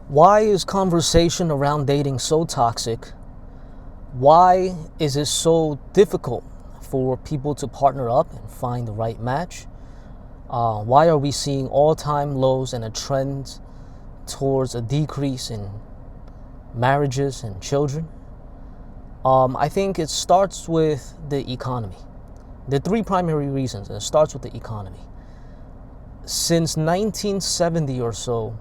Why is conversation around dating so toxic? Why is it so difficult for people to partner up and find the right match? Why are we seeing all-time lows and a trend towards a decrease in marriages and children? I think it starts with the economy. There are three primary reasons, and it starts with the economy. Since 1970 or so,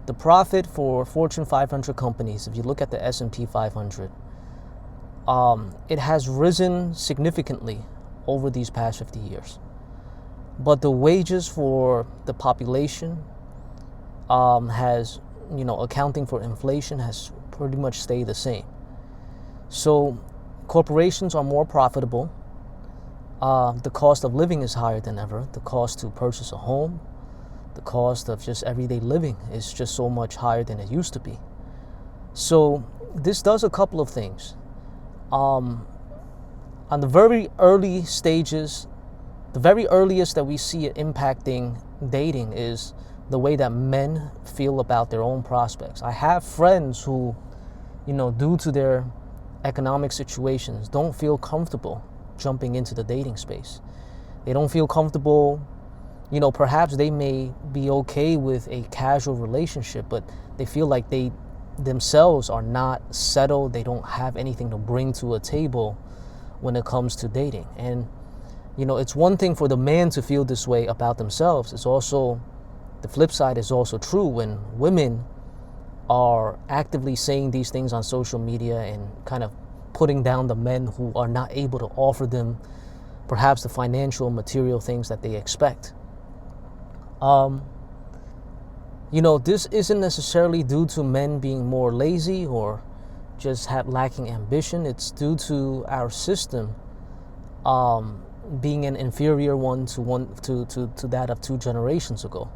the profit for Fortune 500 companies, if you look at the S&P 500, it has risen significantly over these past 50 years. But the wages for the population has, accounting for inflation, has pretty much stayed the same. So corporations are more profitable. The cost of living is higher than ever. The cost to purchase a home, the cost of just everyday living is just so much higher than it used to be. So this does a couple of things. On the very early stages, the very earliest that we see it impacting dating is the way that men feel about their own prospects. I have friends who, due to their economic situations, don't feel comfortable jumping into the dating space. They don't feel comfortable. Perhaps they may be okay with a casual relationship, but they feel like they themselves are not settled. They don't have anything to bring to a table when it comes to dating. And, it's one thing for the man to feel this way about themselves. It's also, the flip side is also true when women are actively saying these things on social media and kind of putting down the men who are not able to offer them perhaps the financial, material things that they expect. This isn't necessarily due to men being more lazy or just lacking ambition. It's due to our system being an inferior one to that of 2 generations ago.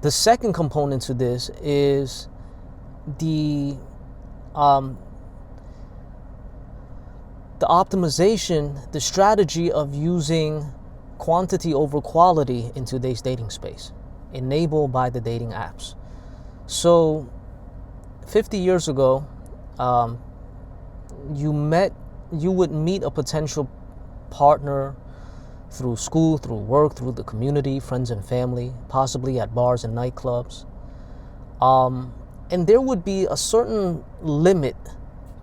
The second component to this is the optimization, the strategy of using quantity over quality in today's dating space, enabled by the dating apps. So 50 years ago, you would meet a potential partner through school, through work, through the community, friends and family, possibly at bars and nightclubs. And there would be a certain limit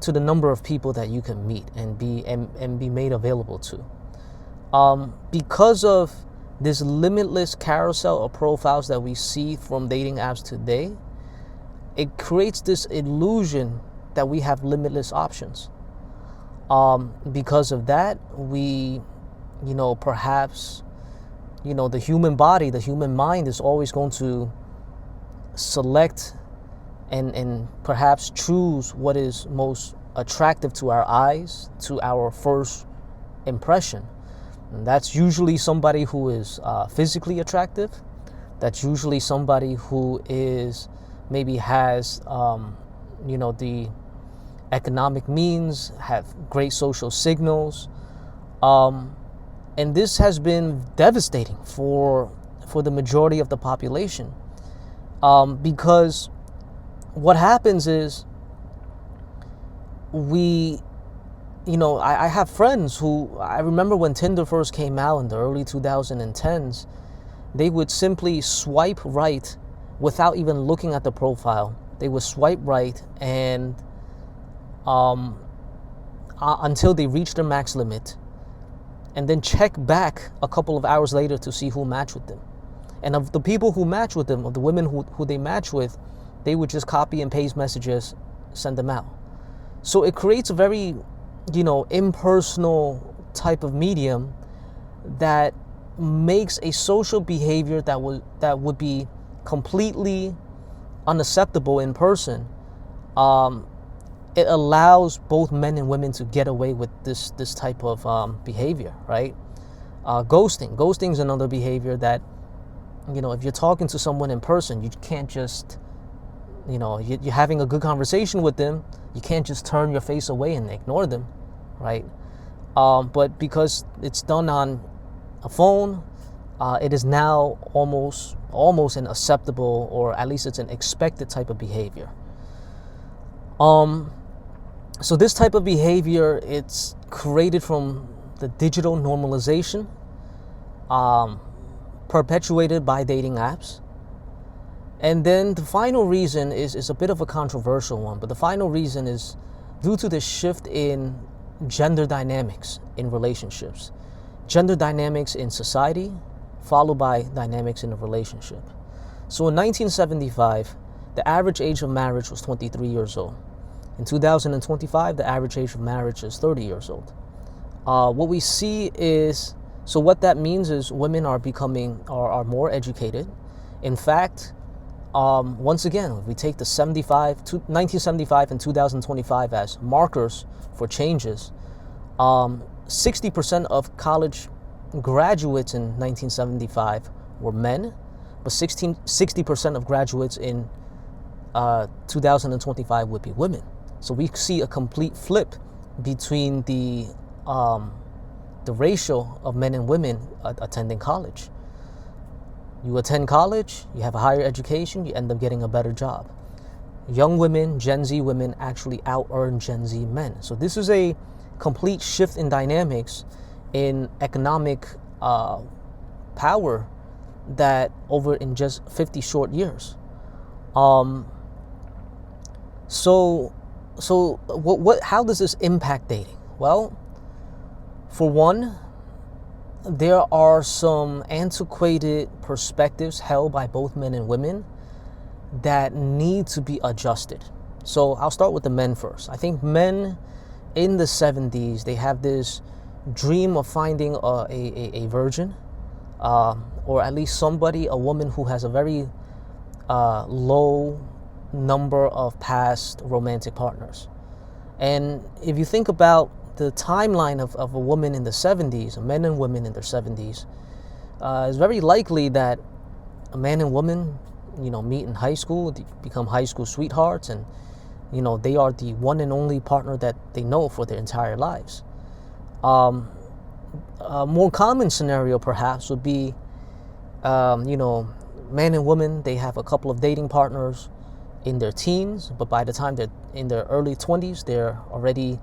to the number of people that you can meet and be made available to. Because of this limitless carousel of profiles that we see from dating apps today, it creates this illusion that we have limitless options. Because of that, we, perhaps, the human body, the human mind is always going to select and perhaps choose what is most attractive to our eyes, to our first impression. And that's usually somebody who is physically attractive. That's usually somebody who is maybe has, the economic means, have great social signals. And this has been devastating for the majority of the population. Because what happens is I have friends who, I remember when Tinder first came out in the early 2010s, they would simply swipe right without even looking at the profile. They would swipe right and until they reach their max limit, and then check back a couple of hours later to see who matched with them. And of the people who match with them, of the women who they match with, they would just copy and paste messages, send them out. So it creates a very, impersonal type of medium that makes a social behavior that would be completely unacceptable in person. It allows both men and women to get away with this type of behavior, right? Ghosting is another behavior that, if you're talking to someone in person, you can't just, you're having a good conversation with them, you can't just turn your face away and ignore them, right? But because it's done on a phone, it is now almost an acceptable, or at least it's an expected type of behavior. So this type of behavior, it's created from the digital normalization, perpetuated by dating apps. And then the final reason is a bit of a controversial one, but the final reason is due to the shift in gender dynamics in relationships. Gender dynamics in society, followed by dynamics in a relationship. So in 1975, the average age of marriage was 23 years old. In 2025, the average age of marriage is 30 years old. What we see is, so what that means is women are more educated. In fact, once again, if we take the 1975 and 2025 as markers for changes, 60% of college graduates in 1975 were men, but 60% of graduates in 2025 would be women. So we see a complete flip between the ratio of men and women attending college. You attend college, you have a higher education, you end up getting a better job. Young women, Gen Z women, actually out-earn Gen Z men. So this is a complete shift in dynamics in economic power that over in just 50 short years. So how does this impact dating? Well, for one, there are some antiquated perspectives held by both men and women that need to be adjusted. So I'll start with the men first. I think men in the 70s, they have this dream of finding a virgin, or at least a woman who has a very low number of past romantic partners. And if you think about the timeline of a woman in the 70s, men and women in their 70s, it's very likely that a man and woman, meet in high school, become high school sweethearts, and, they are the one and only partner that they know for their entire lives. A more common scenario perhaps would be, man and woman, they have a couple of dating partners in their teens, but by the time they're in their early 20s, they're already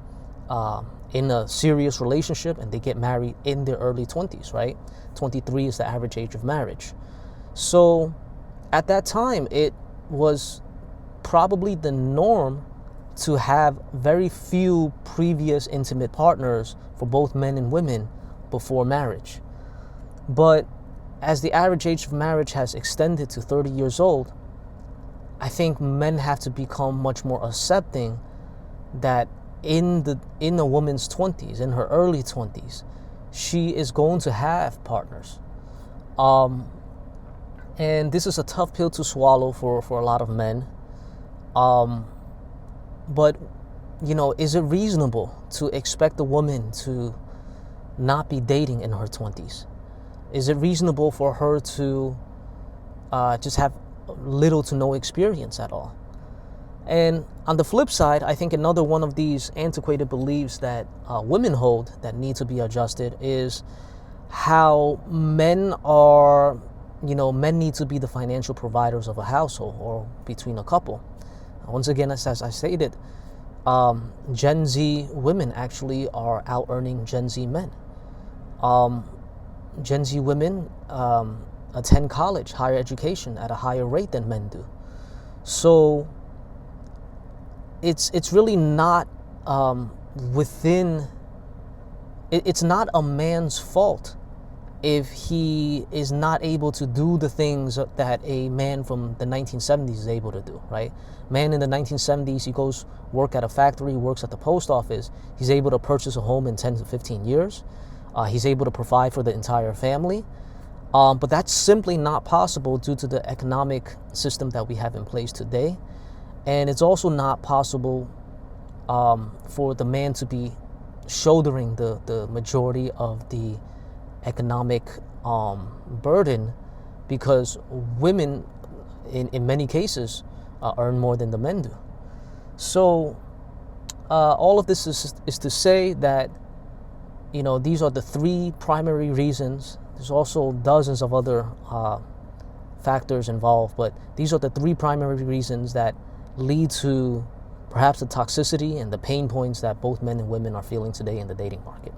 in a serious relationship, and they get married in their early 20s, right? 23 is the average age of marriage. So at that time, it was probably the norm to have very few previous intimate partners for both men and women before marriage. But as the average age of marriage has extended to 30 years old, I think men have to become much more accepting that in a woman's 20s, in her early 20s, she is going to have partners. And this is a tough pill to swallow for a lot of men. But, is it reasonable to expect a woman to not be dating in her 20s? Is it reasonable for her to just have little to no experience at all? And on the flip side, I think another one of these antiquated beliefs that women hold that need to be adjusted is how men need to be the financial providers of a household or between a couple. Once again, as I stated, Gen Z women actually are out-earning Gen Z men. Gen Z women attend college, higher education at a higher rate than men do. So it's really not it's not a man's fault if he is not able to do the things that a man from the 1970s is able to do, right? Man in the 1970s, he goes work at a factory, works at the post office. He's able to purchase a home in 10 to 15 years. He's able to provide for the entire family. But that's simply not possible due to the economic system that we have in place today. And it's also not possible for the man to be shouldering the majority of the economic burden, because women in many cases earn more than the men do. So all of this is to say that these are the three primary reasons, There's also dozens of other factors involved, but these are the three primary reasons that lead to perhaps the toxicity and the pain points that both men and women are feeling today in the dating market.